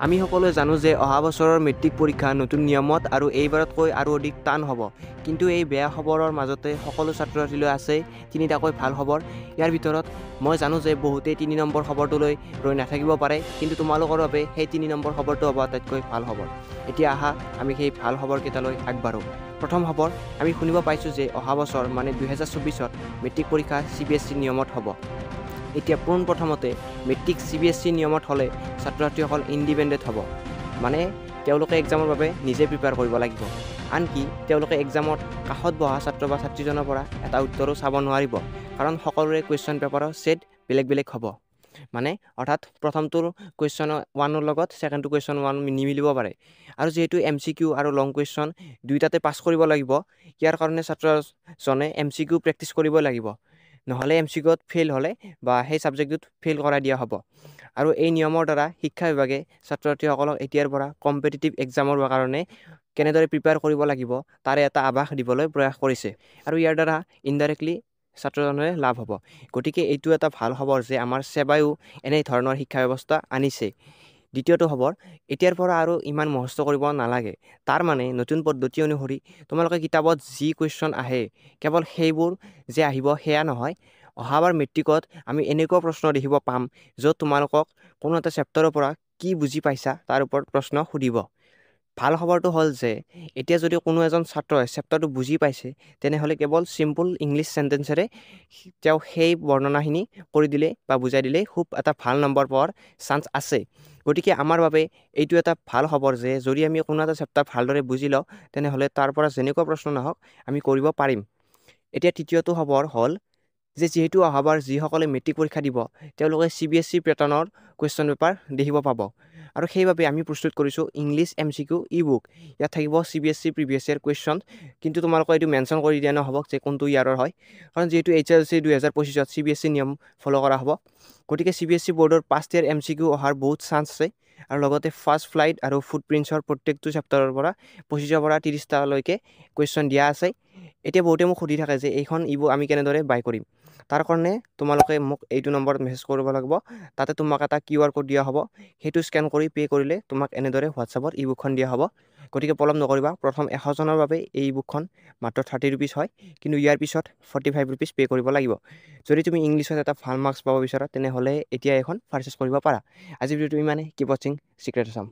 আমি সকলোৱে জানো যে অহা বছৰৰ মেট্ৰিক পৰীক্ষা নতুন নিয়মত আৰু এইবাৰতকৈ আৰু অধিক টান হ'ব। কিন্তু এই বেয়া খবৰৰ মাজতে সকলো ছাত্ৰ-ছাত্ৰীলৈ আছে তিনিটাকৈ ভাল খবৰ। ইয়াৰ ভিতৰত মই জানো যে বহুতেই 3 নম্বৰ খবৰটোলৈ ৰৈ নাথাকিব পাৰে, কিন্তু তোমালোকৰ বাবে সেই 3 নম্বৰ খবৰটো হ'ব আটাইতকৈ ভাল খবৰ। এতিয়া আহা আমি সেই ভাল খবৰকেইটালৈ আগবাঢ়ো। প্ৰথম খবৰ, আমি শুনিব পাইছোঁ যে অহা বছৰ মানে 2024ত মেট্ৰিক পৰীক্ষা CBSE নিয়মত হ'ব। এতিয়া পোনপ্ৰথমতে মেট্ৰিক CBSE নিয়মত হ'লে ছাত্ৰ-ছাত্ৰীসকল ইণ্ডিপেণ্ডেণ্ট হ'ব, মানে তেওঁলোকে এক্সামৰ বাবে নিজে প্ৰিপেয়াৰ কৰিব লাগিব। আনকি তেওঁলোকে এক্সামত কাষত বহা ছাত্ৰ বা ছাত্ৰীজনৰ পৰা এটা উত্তৰো চাব নোৱাৰিব, কাৰণ সকলোৰে কুৱেশ্যন পেপাৰৰ ছেট বেলেগ বেলেগ হ'ব। মানে অৰ্থাৎ প্ৰথমটোৰ কুৱেশ্যন 1ৰ লগত ছেকেণ্ডটো কুৱেশ্যন 1 নিমিলিব পাৰে। আৰু যিহেতু MCQ আৰু লং কুৱেশ্যন দুয়োটাতে পাছ কৰিব লাগিব, ইয়াৰ কাৰণে ছাত্ৰজনে MCQ প্ৰেক্টিচ কৰিব লাগিব। নহ'লে MCQত ফেইল হ'লে বা সেই ছাবজেক্টটোত ফেইল কৰাই দিয়া হ'ব। আৰু এই নিয়মৰ দ্বাৰা শিক্ষা বিভাগে ছাত্ৰ-ছাত্ৰীসকলক এতিয়াৰ পৰা কম্পিটিটিভ এক্সামৰ কাৰণে কেনেদৰে প্ৰিপেয়াৰ কৰিব লাগিব তাৰে এটা আভাস দিবলৈ প্ৰয়াস কৰিছে। আৰু ইয়াৰ দ্বাৰা ইনডাইৰেক্টলি ছাত্ৰজনৰে লাভ হ'ব। গতিকে এইটো এটা ভাল খবৰ যে আমাৰ সেৱাইও এনে ধৰণৰ শিক্ষা ব্যৱস্থা আনিছে। দ্বিতীয়টো খবৰ, এতিয়াৰ পৰা আৰু ইমান মুখস্থ কৰিব নালাগে। তাৰ মানে নতুন পদ্ধতি অনুসৰি তোমালোকে কিতাপত যি কুৱেশ্যন আহে কেৱল সেইবোৰ যে আহিব সেয়া নহয়। অহাবাৰ মেট্ৰিকত আমি এনেকুৱা প্ৰশ্ন দেখিব পাম য'ত তোমালোকক কোনো এটা চেপ্টাৰৰ পৰা কি বুজি পাইছা তাৰ ওপৰত প্ৰশ্ন সুধিব। ভাল খবৰটো হ'ল যে এতিয়া যদি কোনো এজন ছাত্ৰই চেপ্টাৰটো বুজি পাইছে, তেনেহ'লে কেৱল চিম্পল ইংলিছ চেণ্টেন্সেৰে তেওঁ সেই বৰ্ণনাখিনি কৰি দিলে বা বুজাই দিলে খুব এটা ভাল নম্বৰ পোৱাৰ চান্স আছে। গতিকে আমাৰ বাবে এইটো এটা ভাল খবৰ যে যদি আমি কোনো এটা চেপ্টাৰ ভালদৰে বুজি লওঁ, তেনেহ'লে তাৰ পৰা যেনেকুৱা প্ৰশ্ন নাহক আমি কৰিব পাৰিম। এতিয়া তৃতীয়টো খবৰ হ'ল যে যিহেতু অহাবাৰ যিসকলে মেট্ৰিক পৰীক্ষা দিব তেওঁলোকে CBSE পেটাৰ্ণৰ কুৱেশ্যন পেপাৰ দেখিব পাব। আৰু সেইবাবে আমি প্ৰস্তুত কৰিছোঁ ইংলিছ MCQ ই-বুক। ইয়াত থাকিব CBSE প্ৰিভিয়াছ ইয়াৰ কুৱেশ্যন, কিন্তু তোমালোকক এইটো মেনশ্যন কৰি দিয়া নহ'ব যে কোনটো ইয়াৰৰ হয়, কাৰণ যিহেতু HSLC 2025ত CBSE নিয়ম ফ'ল' কৰা হ'ব। গতিকে CBSE বৰ্ডৰ পাষ্ট ইয়াৰ MCQ অহাৰ বহুত চান্স আছে। আৰু লগতে ফাৰ্ষ্ট ফ্লাইট আৰু ফুটপ্ৰিণ্টছৰ প্ৰত্যেকটো চেপ্টাৰৰ পৰা 25ৰ পৰা 30টালৈকে কুৱেশ্যন দিয়া আছে। এতিয়া বহুতে মোক সুধি থাকে যে এইখন ই-বুক আমি কেনেদৰে বাই কৰিম। তাৰ কাৰণে তোমালোকে মোক এইটো নম্বৰত মেছেজ কৰিব লাগিব। তাতে তোমাক এটা QR কোড দিয়া হ'ব, সেইটো স্কেন কৰি পে' কৰিলে তোমাক এনেদৰে হোৱাটছআপত ই-বুকখন দিয়া হ'ব। গতিকে পলম নকৰিবা। প্ৰথম 100 জনৰ বাবে এই ই-বুকখন মাত্ৰ 30 ৰুপিজ হয়, কিন্তু ইয়াৰ পিছত 45 ৰুপিজ পে' কৰিব লাগিব। যদি তুমি ইংলিছত এটা ভাল মাৰ্কছ পাব বিচাৰা, তেনেহ'লে এতিয়া এখন পাৰচেছ কৰিব পাৰা। আজি ভিডিঅ'টো ইমানেই। কিপ ৱাচিং চিক্ৰেট আছাম।